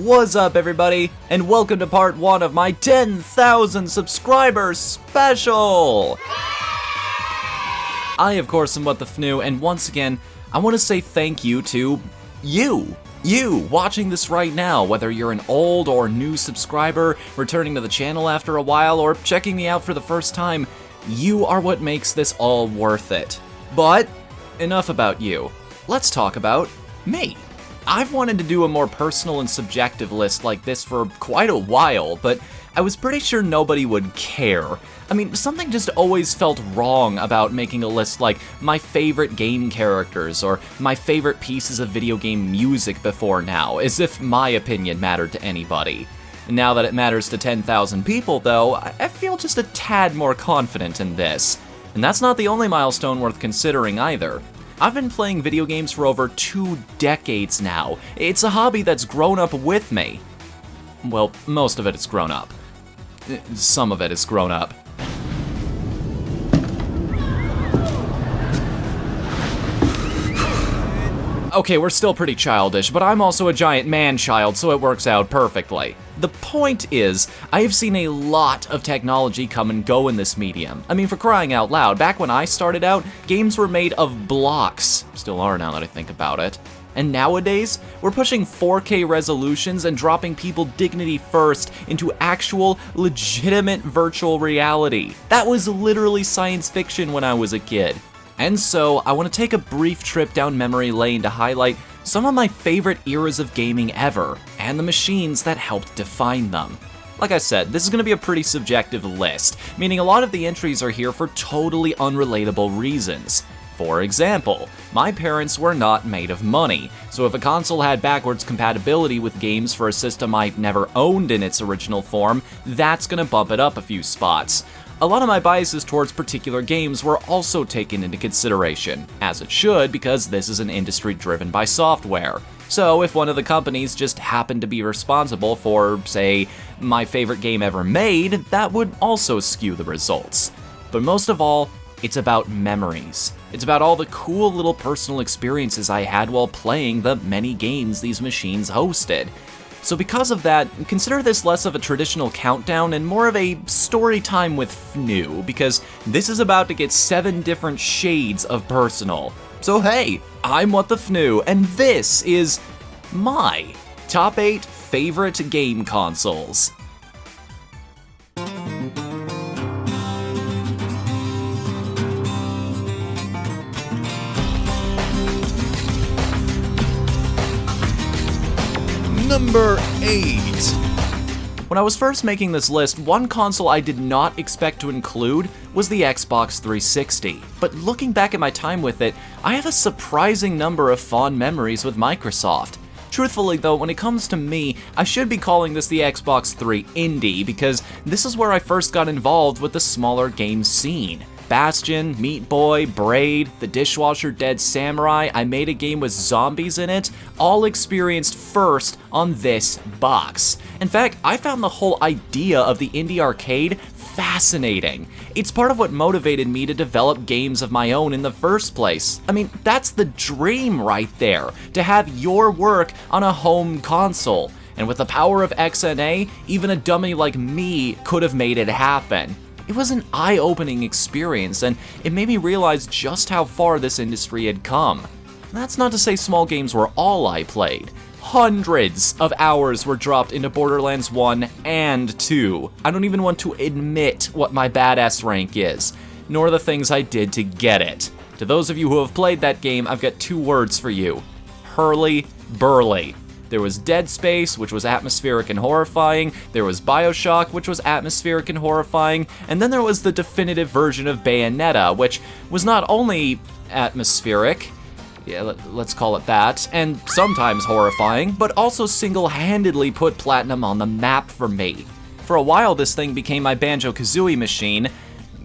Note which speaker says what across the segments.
Speaker 1: What's up, everybody, and welcome to part 1 of my 10,000 subscribers special! I, of course, am Whatthefnu, and once again, I want to say thank you to you watching this right now, whether you're an old or new subscriber, returning to the channel after a while, or checking me out for the first time. You are what makes this all worth it. But enough about you. Let's talk about me. I've wanted to do a more personal and subjective list like this for quite a while, but I was pretty sure nobody would care. I mean, something just always felt wrong about making a list like my favorite game characters or my favorite pieces of video game music before now, as if my opinion mattered to anybody. Now that it matters to 10,000 people, though, I feel just a tad more confident in this. And that's not the only milestone worth considering either. I've been playing video games for over 2 decades now. It's a hobby that's grown up with me. Well, most of it has grown up. Some of it has grown up. Okay, we're still pretty childish, but I'm also a giant man-child, so it works out perfectly. The point is, I have seen a lot of technology come and go in this medium. I mean, for crying out loud, back when I started out, games were made of blocks. Still are now that I think about it. And nowadays, we're pushing 4K resolutions and dropping people dignity first into actual, legitimate virtual reality. That was literally science fiction when I was a kid. And so, I want to take a brief trip down memory lane to highlight some of my favorite eras of gaming ever, and the machines that helped define them. Like I said, this is going to be a pretty subjective list, meaning a lot of the entries are here for totally unrelatable reasons. For example, my parents were not made of money, so if a console had backwards compatibility with games for a system I never owned in its original form, that's going to bump it up a few spots. A lot of my biases towards particular games were also taken into consideration, as it should because this is an industry driven by software. So if one of the companies just happened to be responsible for, say, my favorite game ever made, that would also skew the results. But most of all, it's about memories. It's about all the cool little personal experiences I had while playing the many games these machines hosted. So because of that, consider this less of a traditional countdown and more of a story time with Fnu, because this is about to get 7 different shades of personal. So hey, I'm Whatthefnu, and this is my top 8 favorite game consoles. Number 8. When I was first making this list, one console I did not expect to include was the Xbox 360. But looking back at my time with it, I have a surprising number of fond memories with Microsoft. Truthfully though, when it comes to me, I should be calling this the Xbox 3 Indie because this is where I first got involved with the smaller game scene. Bastion, Meat Boy, Braid, The Dishwasher Dead Samurai, I made a game with zombies in it, all experienced first on this box. In fact, I found the whole idea of the indie arcade fascinating. It's part of what motivated me to develop games of my own in the first place. I mean, that's the dream right there, to have your work on a home console. And with the power of XNA, even a dummy like me could have made it happen. It was an eye-opening experience, and it made me realize just how far this industry had come. That's not to say small games were all I played. Hundreds of hours were dropped into Borderlands 1 and 2. I don't even want to admit what my badass rank is, nor the things I did to get it. To those of you who have played that game, I've got 2 words for you. Hurly-burly. There was Dead Space, which was atmospheric and horrifying, there was Bioshock, which was atmospheric and horrifying, and then there was the definitive version of Bayonetta, which was not only atmospheric, yeah, let's call it that, and sometimes horrifying, but also single-handedly put Platinum on the map for me. For a while, this thing became my Banjo-Kazooie machine,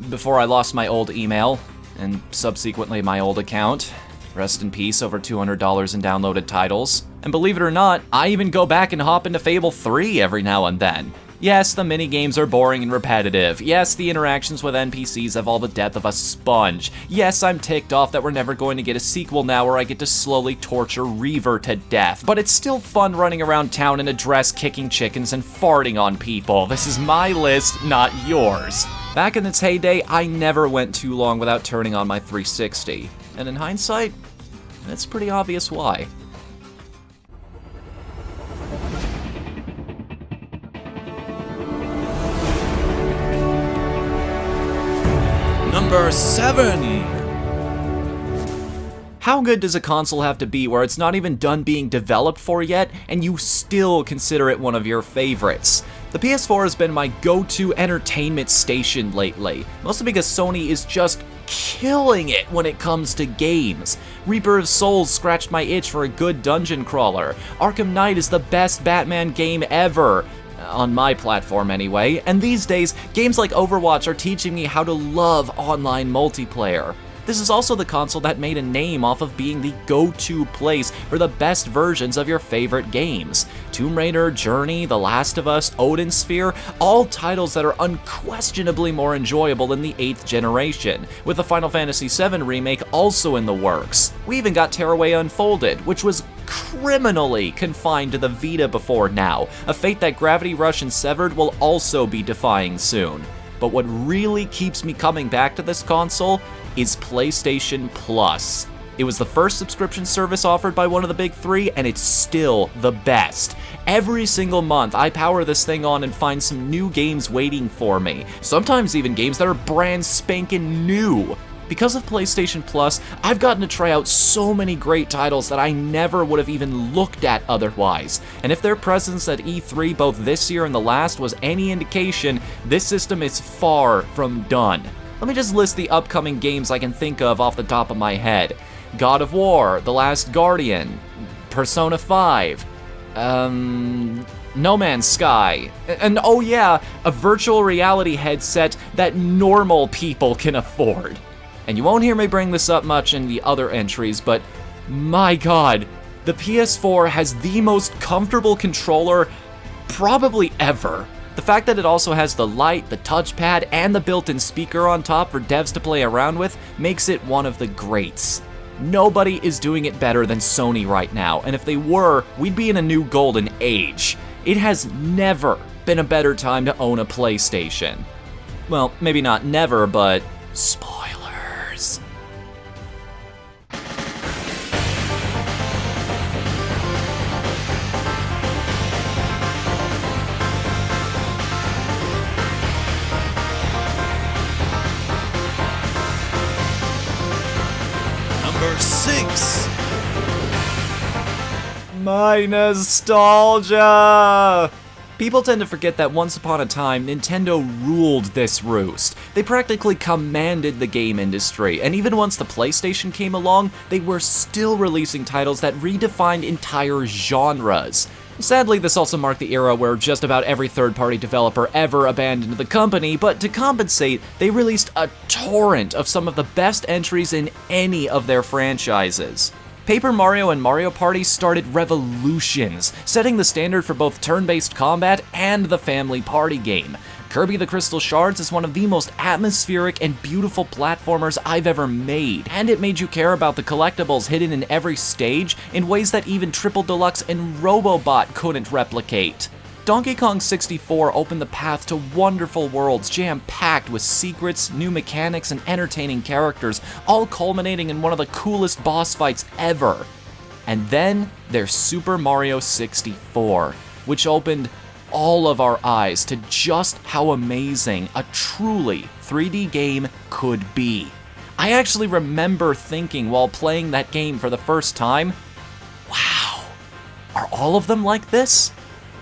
Speaker 1: before I lost my old email, and subsequently my old account. Rest in peace, over $200 in downloaded titles. And believe it or not, I even go back and hop into Fable 3 every now and then. Yes, the minigames are boring and repetitive. Yes, the interactions with NPCs have all the depth of a sponge. Yes, I'm ticked off that we're never going to get a sequel now where I get to slowly torture Reaver to death. But it's still fun running around town in a dress, kicking chickens and farting on people. This is my list, not yours. Back in its heyday, I never went too long without turning on my 360. And in hindsight, it's pretty obvious why.
Speaker 2: Number 7.
Speaker 1: How good does a console have to be where it's not even done being developed for yet, and you still consider it one of your favorites? The PS4 has been my go-to entertainment station lately, mostly because Sony is just killing it when it comes to games. Reaper of Souls scratched my itch for a good dungeon crawler. Arkham Knight is the best Batman game ever. On my platform anyway, and these days, games like Overwatch are teaching me how to love online multiplayer. This is also the console that made a name off of being the go-to place for the best versions of your favorite games. Tomb Raider, Journey, The Last of Us, Odin Sphere, all titles that are unquestionably more enjoyable than the 8th generation, with the Final Fantasy VII remake also in the works. We even got Tearaway Unfolded, which was criminally confined to the Vita before now, a fate that Gravity Rush and Severed will also be defying soon. But what really keeps me coming back to this console is PlayStation Plus. It was the first subscription service offered by one of the big three, and it's still the best. Every single month, I power this thing on and find some new games waiting for me, sometimes even games that are brand spanking new. Because of PlayStation Plus, I've gotten to try out so many great titles that I never would have even looked at otherwise. And if their presence at E3 both this year and the last was any indication, this system is far from done. Let me just list the upcoming games I can think of off the top of my head. God of War, The Last Guardian, Persona 5, No Man's Sky, and oh yeah, a virtual reality headset that normal people can afford. And you won't hear me bring this up much in the other entries, but my god, the PS4 has the most comfortable controller probably ever. The fact that it also has the light, the touchpad, and the built-in speaker on top for devs to play around with makes it one of the greats. Nobody is doing it better than Sony right now, and if they were, we'd be in a new golden age. It has never been a better time to own a PlayStation. Well, maybe not never, but spoilers.
Speaker 2: Number 6.
Speaker 1: My nostalgia! People tend to forget that once upon a time, Nintendo ruled this roost. They practically commanded the game industry, and even once the PlayStation came along, they were still releasing titles that redefined entire genres. Sadly, this also marked the era where just about every third-party developer ever abandoned the company, but to compensate, they released a torrent of some of the best entries in any of their franchises. Paper Mario and Mario Party started revolutions, setting the standard for both turn-based combat and the family party game. Kirby the Crystal Shards is one of the most atmospheric and beautiful platformers I've ever made, and it made you care about the collectibles hidden in every stage in ways that even Triple Deluxe and Robobot couldn't replicate. Donkey Kong 64 opened the path to wonderful worlds jam-packed with secrets, new mechanics, and entertaining characters, all culminating in one of the coolest boss fights ever. And then there's Super Mario 64, which opened all of our eyes to just how amazing a truly 3D game could be. I actually remember thinking while playing that game for the first time, wow, are all of them like this?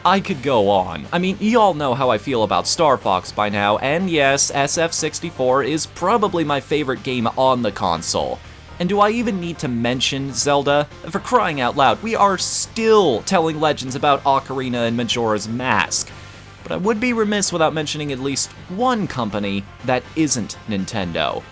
Speaker 1: I could go on. I mean, y'all know how I feel about Star Fox by now, and yes, SF64 is probably my favorite game on the console. And do I even need to mention Zelda? For crying out loud, we are still telling legends about Ocarina and Majora's Mask. But I would be remiss without mentioning at least one company that isn't Nintendo.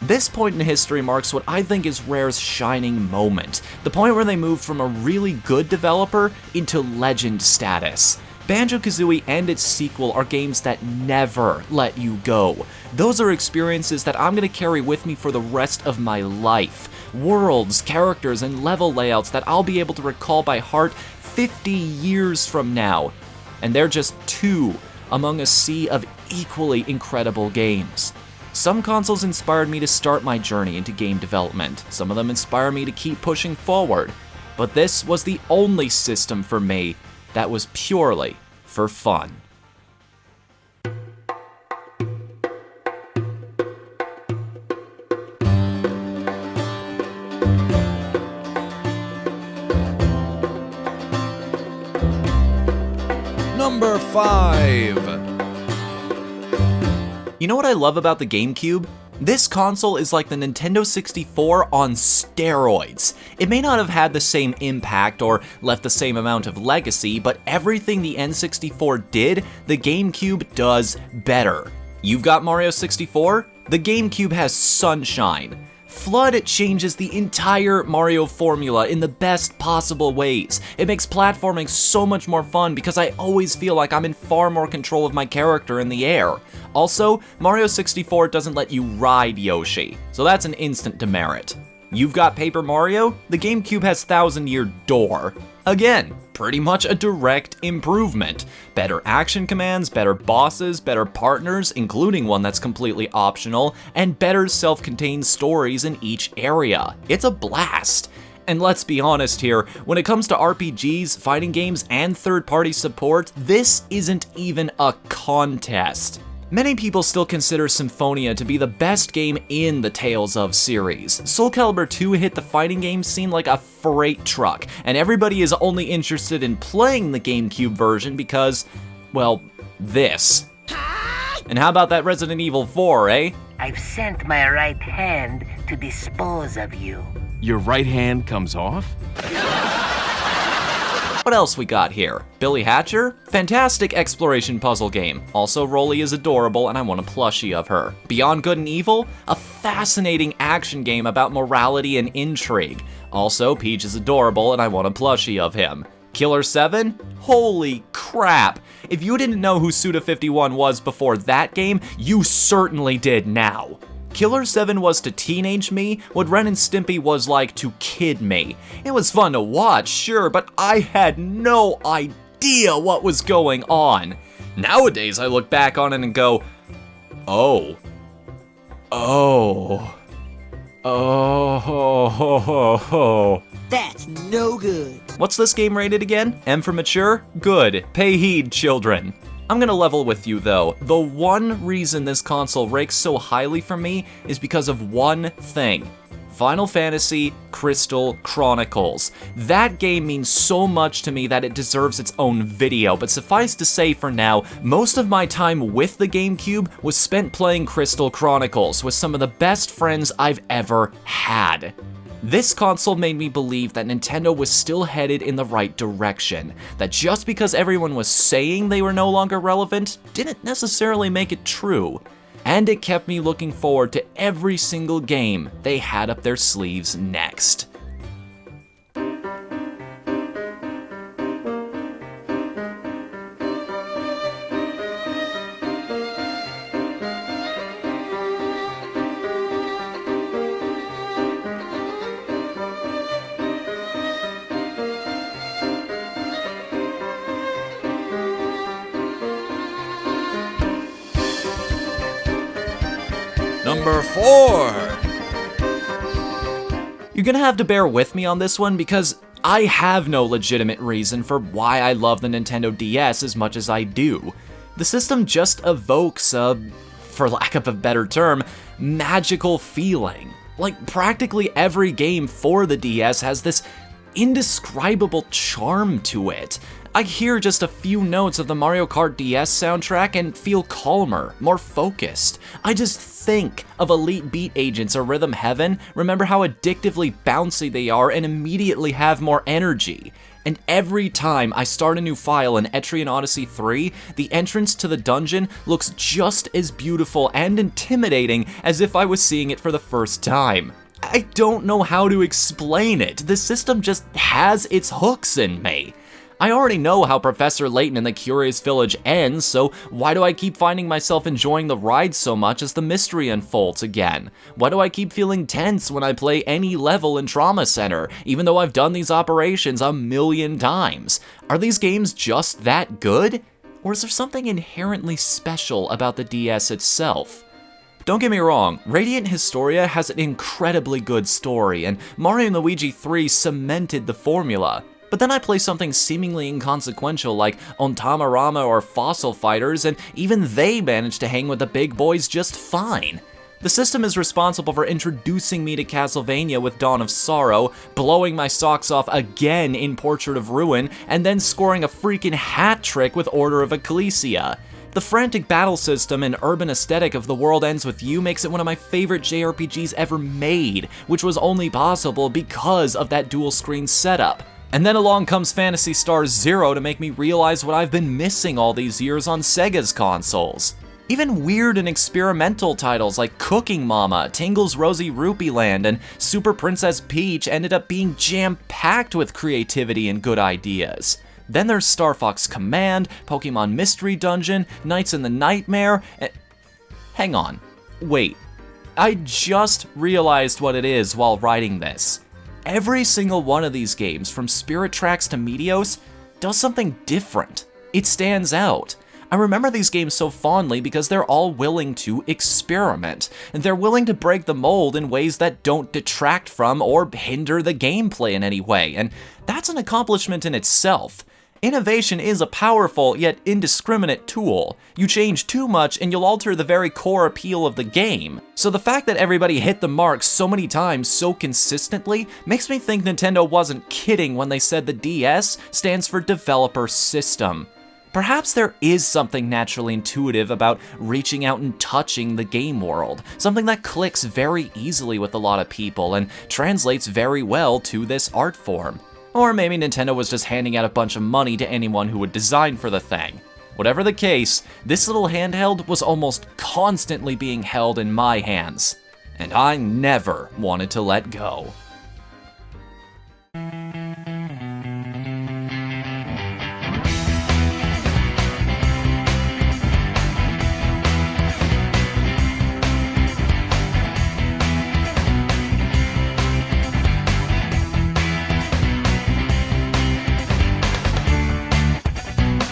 Speaker 1: This point in history marks what I think is Rare's shining moment, the point where they moved from a really good developer into legend status. Banjo-Kazooie and its sequel are games that never let you go. Those are experiences that I'm going to carry with me for the rest of my life. Worlds, characters, and level layouts that I'll be able to recall by heart 50 years from now. And they're just two among a sea of equally incredible games. Some consoles inspired me to start my journey into game development. Some of them inspire me to keep pushing forward. But this was the only system for me that was purely for fun.
Speaker 2: Number 5.
Speaker 1: You know what I love about the GameCube? This console is like the Nintendo 64 on steroids. It may not have had the same impact or left the same amount of legacy, but everything the N64 did, the GameCube does better. You've got Mario 64? The GameCube has Sunshine. Flood changes the entire Mario formula in the best possible ways. It makes platforming so much more fun because I always feel like I'm in far more control of my character in the air. Also, Mario 64 doesn't let you ride Yoshi, so that's an instant demerit. You've got Paper Mario? The GameCube has Thousand Year Door. Again, pretty much a direct improvement. Better action commands, better bosses, better partners, including one that's completely optional, and better self-contained stories in each area. It's a blast. And let's be honest here, when it comes to RPGs, fighting games, and third-party support, this isn't even a contest. Many people still consider Symphonia to be the best game in the Tales of series. Soul Calibur 2 hit the fighting game scene like a freight truck, and everybody is only interested in playing the GameCube version because, well, this. And how about that Resident Evil 4, eh?
Speaker 3: I've sent my right hand to dispose of you.
Speaker 4: Your right hand comes off?
Speaker 1: What else we got here? Billy Hatcher? Fantastic exploration puzzle game. Also, Rolly is adorable and I want a plushie of her. Beyond Good and Evil? A fascinating action game about morality and intrigue. Also, Peach is adorable and I want a plushie of him. Killer 7? Holy crap! If you didn't know who Suda51 was before that game, you certainly did now. Killer 7 was to teenage me what Ren and Stimpy was like to kid me. It was fun to watch, sure, but I had no idea what was going on. Nowadays, I look back on it and go, oh.
Speaker 5: That's no good.
Speaker 1: What's this game rated again? M for mature? Good. Pay heed, children. I'm gonna level with you though. The one reason this console ranks so highly for me is because of one thing. Final Fantasy Crystal Chronicles. That game means so much to me that it deserves its own video, but suffice to say for now, most of my time with the GameCube was spent playing Crystal Chronicles with some of the best friends I've ever had. This console made me believe that Nintendo was still headed in the right direction, that just because everyone was saying they were no longer relevant didn't necessarily make it true. And it kept me looking forward to every single game they had up their sleeves next.
Speaker 2: Number 4.
Speaker 1: You're gonna have to bear with me on this one because I have no legitimate reason for why I love the Nintendo DS as much as I do. The system just evokes a, for lack of a better term, magical feeling. Like practically every game for the DS has this indescribable charm to it. I hear just a few notes of the Mario Kart DS soundtrack and feel calmer, more focused. I just think of Elite Beat Agents or Rhythm Heaven, remember how addictively bouncy they are, and immediately have more energy. And every time I start a new file in Etrian Odyssey 3, the entrance to the dungeon looks just as beautiful and intimidating as if I was seeing it for the first time. I don't know how to explain it. The system just has its hooks in me. I already know how Professor Layton and the Curious Village ends, so why do I keep finding myself enjoying the ride so much as the mystery unfolds again? Why do I keep feeling tense when I play any level in Trauma Center, even though I've done these operations a million times? Are these games just that good? Or is there something inherently special about the DS itself? Don't get me wrong, Radiant Historia has an incredibly good story, and Mario & Luigi 3 cemented the formula. But then I play something seemingly inconsequential like Ontamarama or Fossil Fighters, and even they manage to hang with the big boys just fine. The system is responsible for introducing me to Castlevania with Dawn of Sorrow, blowing my socks off again in Portrait of Ruin, and then scoring a freaking hat trick with Order of Ecclesia. The frantic battle system and urban aesthetic of The World Ends With You makes it one of my favorite JRPGs ever made, which was only possible because of that dual screen setup. And then along comes Phantasy Star Zero to make me realize what I've been missing all these years on Sega's consoles. Even weird and experimental titles like Cooking Mama, Tingle's Rosy Rupee Land, and Super Princess Peach ended up being jam-packed with creativity and good ideas. Then there's Star Fox Command, Pokemon Mystery Dungeon, Nights in the Nightmare, and... Hang on. Wait. I just realized what it is while writing this. Every single one of these games, from Spirit Tracks to Meteos, does something different. It stands out. I remember these games so fondly because they're all willing to experiment, and they're willing to break the mold in ways that don't detract from or hinder the gameplay in any way, and that's an accomplishment in itself. Innovation is a powerful yet indiscriminate tool. You change too much and you'll alter the very core appeal of the game. So the fact that everybody hit the mark so many times so consistently makes me think Nintendo wasn't kidding when they said the DS stands for Developer System. Perhaps there is something naturally intuitive about reaching out and touching the game world, something that clicks very easily with a lot of people and translates very well to this art form. Or maybe Nintendo was just handing out a bunch of money to anyone who would design for the thing. Whatever the case, this little handheld was almost constantly being held in my hands, and I never wanted to let go.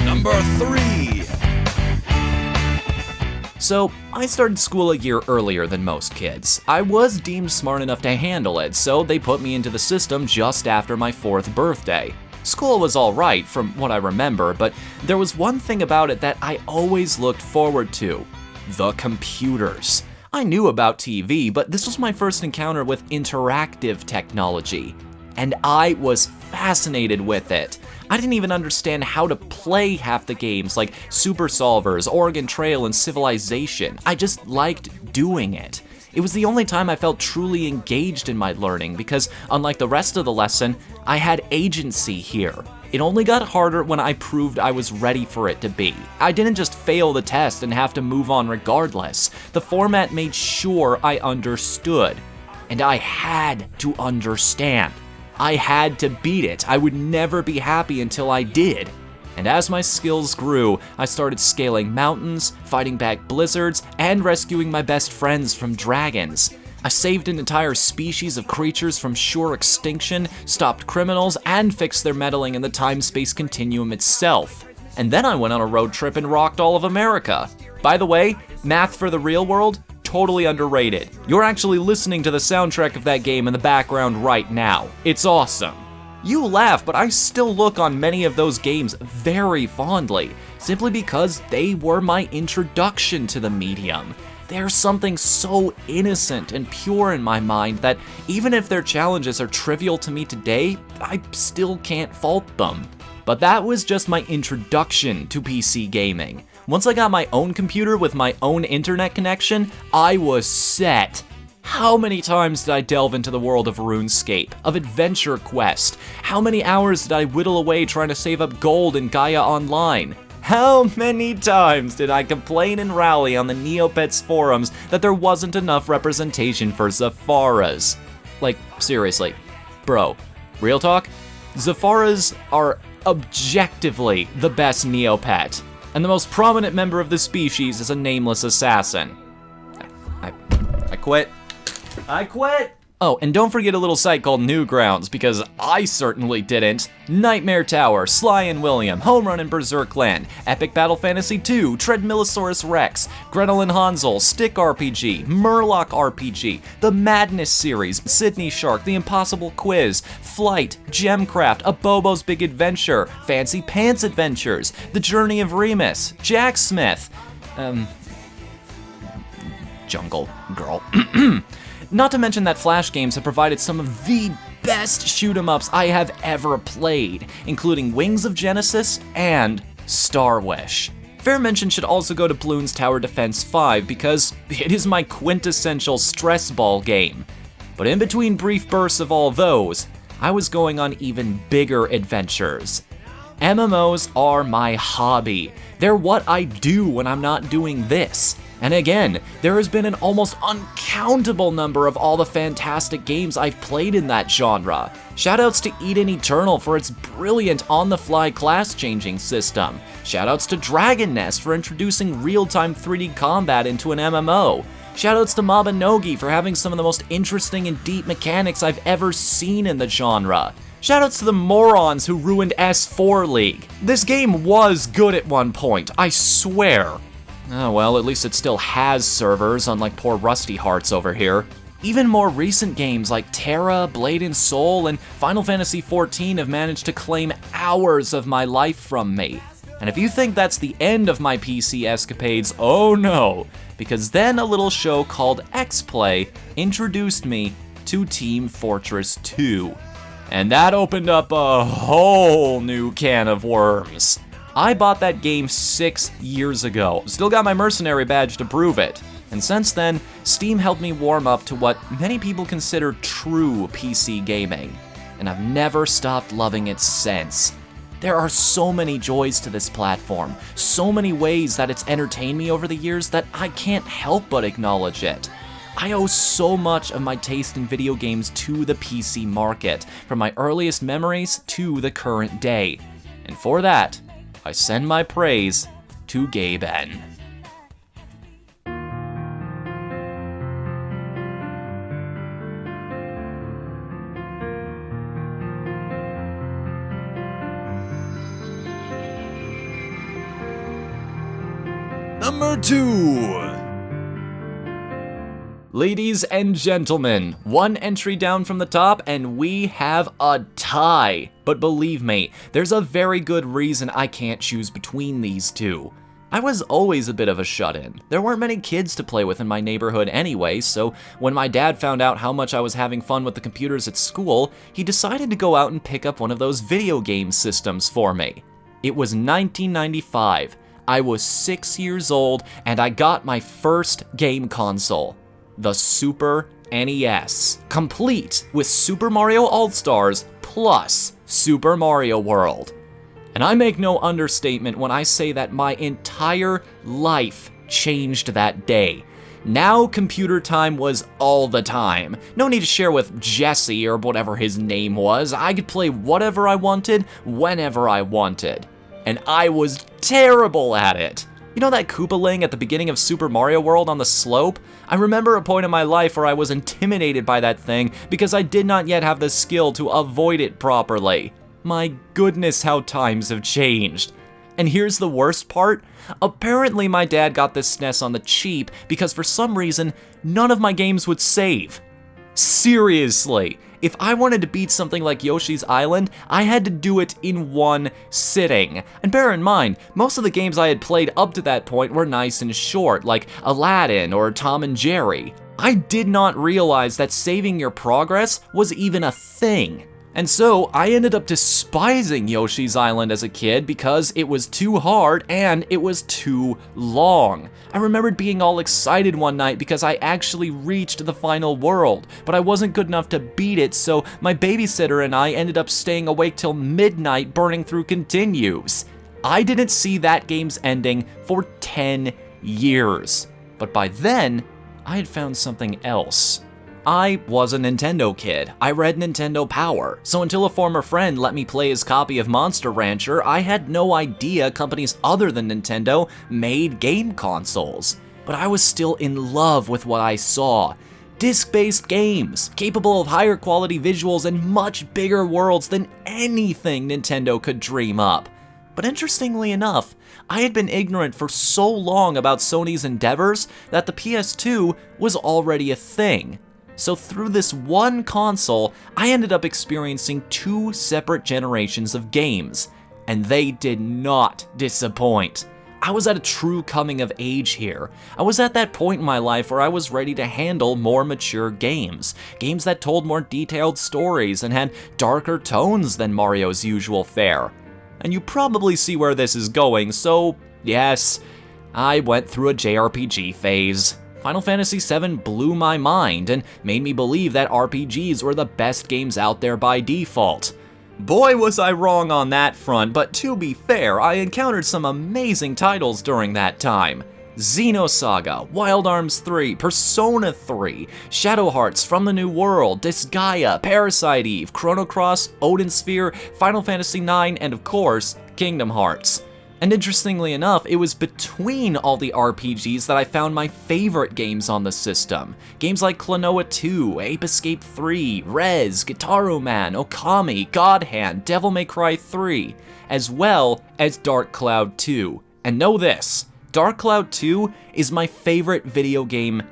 Speaker 2: Number 3.
Speaker 1: So, I started school a year earlier than most kids. I was deemed smart enough to handle it, so they put me into the system just after my 4th birthday. School was alright from what I remember, but there was one thing about it that I always looked forward to: the computers. I knew about TV, but this was my first encounter with interactive technology, and I was fascinated with it. I didn't even understand how to play half the games like Super Solvers, Oregon Trail, and Civilization. I just liked doing it. It was the only time I felt truly engaged in my learning because, unlike the rest of the lesson, I had agency here. It only got harder when I proved I was ready for it to be. I didn't just fail the test and have to move on regardless. The format made sure I understood. And I had to understand. I had to beat it. I would never be happy until I did. And as my skills grew, I started scaling mountains, fighting back blizzards, and rescuing my best friends from dragons. I saved an entire species of creatures from sure extinction, stopped criminals, and fixed their meddling in the time-space continuum itself. And then I went on a road trip and rocked all of America. By the way, Math for the Real World? Totally underrated. You're actually listening to the soundtrack of that game in the background right now. It's awesome. You laugh, but I still look on many of those games very fondly, simply because they were my introduction to the medium. There's something so innocent and pure in my mind that even if their challenges are trivial to me today, I still can't fault them. But that was just my introduction to PC gaming. Once I got my own computer with my own internet connection, I was set. How many times did I delve into the world of RuneScape, of Adventure Quest? How many hours did I whittle away trying to save up gold in Gaia Online? How many times did I complain and rally on the Neopets forums that there wasn't enough representation for Zapharas? Like, seriously. Bro, real talk? Zapharas are objectively the best Neopet, and the most prominent member of the species is a nameless assassin. I quit. I quit! Oh, and don't forget a little site called Newgrounds, because I certainly didn't. Nightmare Tower, Sly and William, Home Run and Berserk Land, Epic Battle Fantasy 2, Treadmillosaurus Rex, Gretel and Hansel, Stick RPG, Murloc RPG, the Madness series, Sydney Shark, The Impossible Quiz, Flight, Gemcraft, A Bobo's Big Adventure, Fancy Pants Adventures, The Journey of Remus, Jack Smith, Jungle Girl. Not to mention that Flash games have provided some of the best shoot-em-ups I have ever played, including Wings of Genesis and Star Wish. Fair mention should also go to Bloons Tower Defense 5 because it is my quintessential stress ball game. But in between brief bursts of all those, I was going on even bigger adventures. MMOs are my hobby. They're what I do when I'm not doing this. And again, there has been an almost uncountable number of all the fantastic games I've played in that genre. Shoutouts to Eden Eternal for its brilliant on-the-fly class-changing system. Shoutouts to Dragon Nest for introducing real-time 3D combat into an MMO. Shoutouts to Mabinogi for having some of the most interesting and deep mechanics I've ever seen in the genre. Shoutouts to the morons who ruined S4 League. This game was good at one point, I swear. Oh well, at least it still has servers, unlike poor Rusty Hearts over here. Even more recent games like Terra, Blade and Soul, and Final Fantasy XIV have managed to claim hours of my life from me. And if you think that's the end of my PC escapades, oh no, because then a little show called X-Play introduced me to Team Fortress 2. And that opened up a whole new can of worms. I bought that game 6 years ago, still got my mercenary badge to prove it. And since then, Steam helped me warm up to what many people consider true PC gaming. And I've never stopped loving it since. There are so many joys to this platform, so many ways that it's entertained me over the years that I can't help but acknowledge it. I owe so much of my taste in video games to the PC market, from my earliest memories to the current day. And for that, I send my praise to Gaben.
Speaker 2: Number 2.
Speaker 1: Ladies and gentlemen, one entry down from the top and we have a tie. But believe me, there's a very good reason I can't choose between these two. I was always a bit of a shut-in. There weren't many kids to play with in my neighborhood anyway, so when my dad found out how much I was having fun with the computers at school, he decided to go out and pick up one of those video game systems for me. It was 1995. I was 6 years old and I got my first game console. The Super NES, complete with Super Mario All-Stars plus Super Mario World. And I make no understatement when I say that my entire life changed that day. Now computer time was all the time. No need to share with Jesse or whatever his name was. I could play whatever I wanted, whenever I wanted. And I was terrible at it. You know that Koopaling at the beginning of Super Mario World on the slope? I remember a point in my life where I was intimidated by that thing because I did not yet have the skill to avoid it properly. My goodness, how times have changed. And here's the worst part. Apparently my dad got this SNES on the cheap because for some reason, none of my games would save. Seriously. If I wanted to beat something like Yoshi's Island, I had to do it in one sitting. And bear in mind, most of the games I had played up to that point were nice and short, like Aladdin or Tom and Jerry. I did not realize that saving your progress was even a thing. And so, I ended up despising Yoshi's Island as a kid because it was too hard and it was too long. I remembered being all excited one night because I actually reached the final world, but I wasn't good enough to beat it, so my babysitter and I ended up staying awake till midnight burning through continues. I didn't see that game's ending for 10 years. But by then, I had found something else. I was a Nintendo kid. I read Nintendo Power, so until a former friend let me play his copy of Monster Rancher, I had no idea companies other than Nintendo made game consoles. But I was still in love with what I saw. Disc-based games, capable of higher quality visuals and much bigger worlds than anything Nintendo could dream up. But interestingly enough, I had been ignorant for so long about Sony's endeavors that the PS2 was already a thing. So through this one console, I ended up experiencing 2 separate generations of games, and they did not disappoint. I was at a true coming of age here. I was at that point in my life where I was ready to handle more mature games. Games that told more detailed stories and had darker tones than Mario's usual fare. And you probably see where this is going, so yes, I went through a JRPG phase. Final Fantasy VII blew my mind and made me believe that RPGs were the best games out there by default. Boy, was I wrong on that front, but to be fair, I encountered some amazing titles during that time. Xenosaga, Wild Arms 3, Persona 3, Shadow Hearts From the New World, Disgaea, Parasite Eve, Chrono Cross, Odin Sphere, Final Fantasy IX, and of course, Kingdom Hearts. And interestingly enough, it was between all the RPGs that I found my favorite games on the system. Games like Klonoa 2, Ape Escape 3, Rez, Guitar Man, Okami, God Hand, Devil May Cry 3, as well as Dark Cloud 2. And know this, Dark Cloud 2 is my favorite video game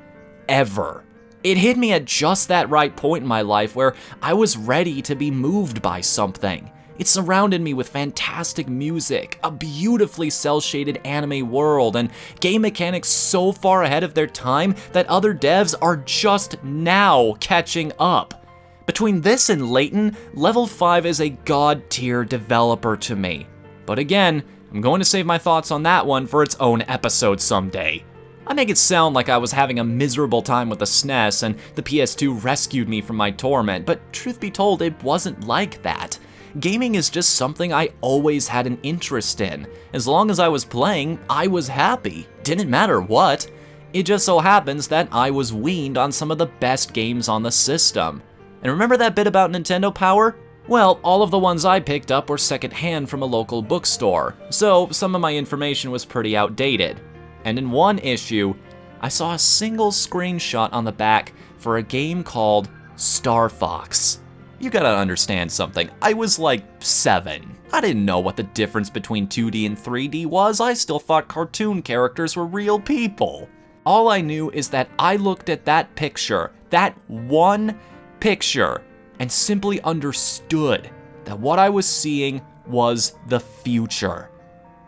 Speaker 1: ever. It hit me at just that right point in my life where I was ready to be moved by something. It surrounded me with fantastic music, a beautifully cel-shaded anime world, and game mechanics so far ahead of their time that other devs are just now catching up. Between this and Layton, Level 5 is a god-tier developer to me. But again, I'm going to save my thoughts on that one for its own episode someday. I make it sound like I was having a miserable time with the SNES and the PS2 rescued me from my torment, but truth be told, it wasn't like that. Gaming is just something I always had an interest in. As long as I was playing, I was happy. Didn't matter what. It just so happens that I was weaned on some of the best games on the system. And remember that bit about Nintendo Power? Well, all of the ones I picked up were secondhand from a local bookstore, so some of my information was pretty outdated. And in one issue, I saw a single screenshot on the back for a game called Star Fox. You gotta understand something, I was like 7. I didn't know what the difference between 2D and 3D was. I still thought cartoon characters were real people. All I knew is that I looked at that picture, that one picture, and simply understood that what I was seeing was the future.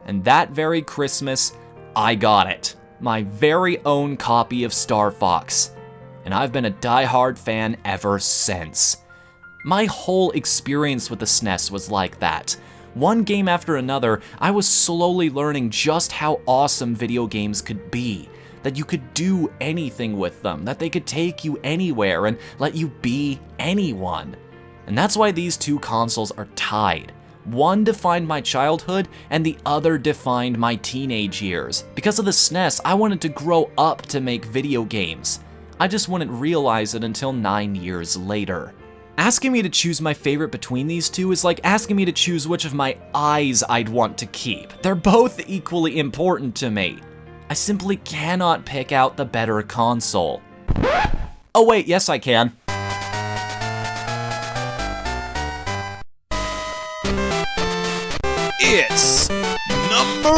Speaker 1: And that very Christmas, I got it. My very own copy of Star Fox. And I've been a die-hard fan ever since. My whole experience with the SNES was like that. One game after another, I was slowly learning just how awesome video games could be. That you could do anything with them, that they could take you anywhere and let you be anyone. And that's why these 2 consoles are tied. One defined my childhood, and the other defined my teenage years. Because of the SNES, I wanted to grow up to make video games. I just wouldn't realize it until 9 years later. Asking me to choose my favorite between these 2 is like asking me to choose which of my eyes I'd want to keep. They're both equally important to me. I simply cannot pick out the better console. Oh wait, yes I can.
Speaker 2: It's number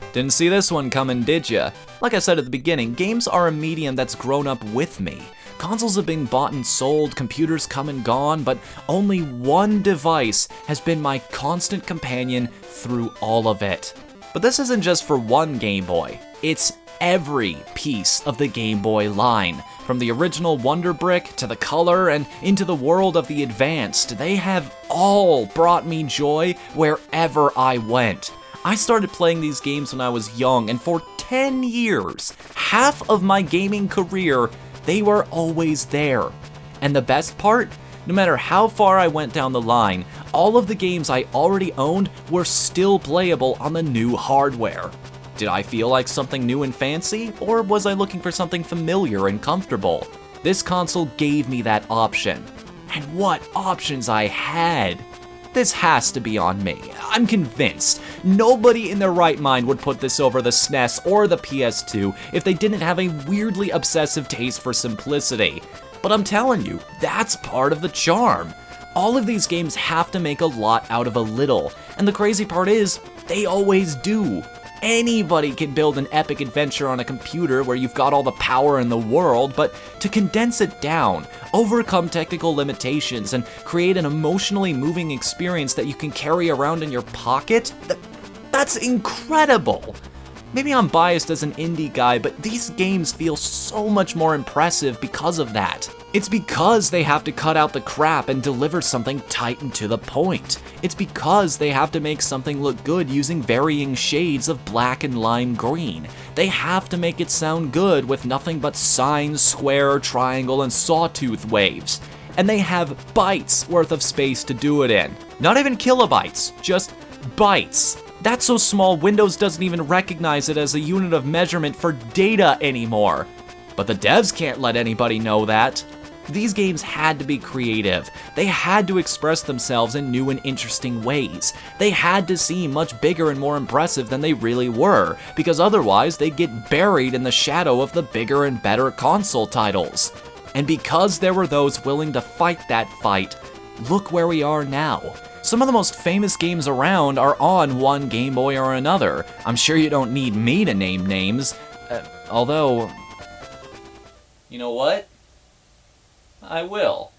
Speaker 2: 1.
Speaker 1: Didn't see this one coming, did ya? Like I said at the beginning, games are a medium that's grown up with me. Consoles have been bought and sold, computers come and gone, but only one device has been my constant companion through all of it. But this isn't just for one Game Boy, it's every piece of the Game Boy line. From the original Wonder Brick to the Color and into the world of the Advanced, they have all brought me joy wherever I went. I started playing these games when I was young, and for 10 years, half of my gaming career, they were always there. And the best part? No matter how far I went down the line, all of the games I already owned were still playable on the new hardware. Did I feel like something new and fancy, or was I looking for something familiar and comfortable? This console gave me that option. And what options I had! This has to be on me. I'm convinced nobody in their right mind would put this over the SNES or the PS2 if they didn't have a weirdly obsessive taste for simplicity. But I'm telling you, that's part of the charm. All of these games have to make a lot out of a little, and the crazy part is, they always do. Anybody can build an epic adventure on a computer where you've got all the power in the world, but to condense it down, overcome technical limitations, and create an emotionally moving experience that you can carry around in your pocket, that's incredible! Maybe I'm biased as an indie guy, but these games feel so much more impressive because of that. It's because they have to cut out the crap and deliver something tight and to the point. It's because they have to make something look good using varying shades of black and lime green. They have to make it sound good with nothing but sine, square, triangle, and sawtooth waves. And they have bytes worth of space to do it in. Not even kilobytes, just bytes. That's so small Windows doesn't even recognize it as a unit of measurement for data anymore. But the devs can't let anybody know that. These games had to be creative. They had to express themselves in new and interesting ways. They had to seem much bigger and more impressive than they really were, because otherwise they'd get buried in the shadow of the bigger and better console titles. And because there were those willing to fight that fight, look where we are now. Some of the most famous games around are on one Game Boy or another. I'm sure you don't need me to name names, although... You know what? I will.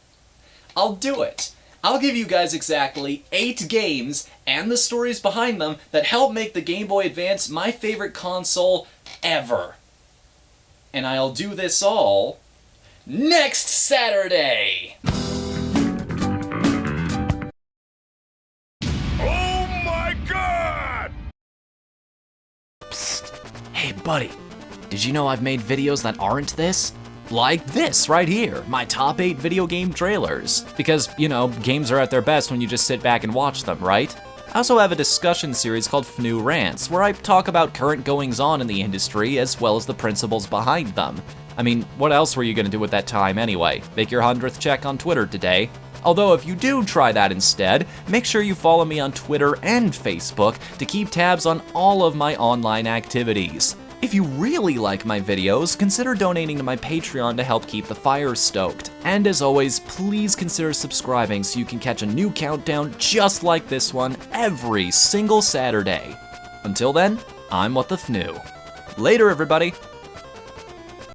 Speaker 1: I'll do it. I'll give you guys exactly 8 games and the stories behind them that help make the Game Boy Advance my favorite console ever. And I'll do this all next Saturday!
Speaker 2: Oh my god!
Speaker 1: Psst. Hey buddy, did you know I've made videos that aren't this? Like this right here, my top 8 video game trailers. Because, you know, games are at their best when you just sit back and watch them, right? I also have a discussion series called FNU Rants, where I talk about current goings-on in the industry as well as the principles behind them. I mean, what else were you gonna do with that time anyway? Make your 100th check on Twitter today? Although if you do try that instead, make sure you follow me on Twitter and Facebook to keep tabs on all of my online activities. If you really like my videos, consider donating to my Patreon to help keep the fire stoked. And as always, please consider subscribing so you can catch a new countdown just like this one every single Saturday. Until then, I'm Whatthefnu. Later, everybody!